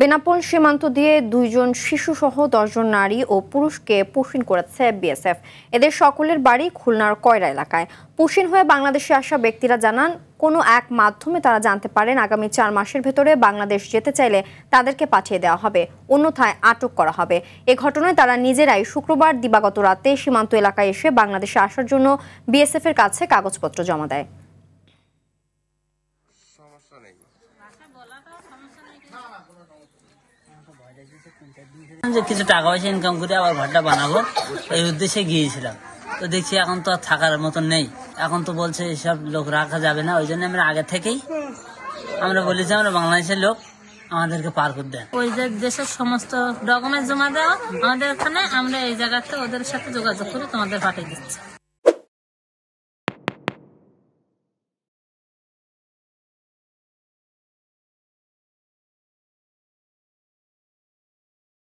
বেনাপোল সীমান্ত দিয়ে 2 জন শিশুসহ 10 জন নারী ও পুরুষকে পুশিন করেছে বিএসএফ। এদের সকলের বাড়ি খুলনার কয়রা এলাকায়। পুশিন হয়ে বাংলাদেশে আসা ব্যক্তিরা জানান, কোনো এক মাধ্যমে তারা জানতে পারেন আগামী 4 মাসের ভেতরে বাংলাদেশ যেতে চাইলে তাদেরকে পাঠিয়ে দেওয়া হবে, অন্যথায় আটক করা হবে। এ ঘটনায় তারা নিজেরাই শুক্রবার দিবাগত রাতে সীমান্ত এলাকায় এসে বাংলাদেশে আসার জন্য বিএসএফ এর কাছে কাগজপত্র জমা দেয়। কিছু টাকা পয়সা ইনকাম করে আবার ঘরটা বানাবো এই উদ্দেশ্যে গিয়েছিলাম। তো দেখছি এখন তো আর থাকার মতন নেই, এখন তো বলছে এসব লোক রাখা যাবে না। ওই জন্য আমরা আগে থেকেই আমরা বলেছি আমরা বাংলাদেশের লোক, আমাদেরকে পার করে দেন। ওই যে দেশের সমস্ত ডকুমেন্ট জমা দেওয়া আমাদের এখানে, আমরা এই জায়গাতে ওদের সাথে যোগাযোগ করে তোমাদের পাঠিয়ে দিচ্ছি।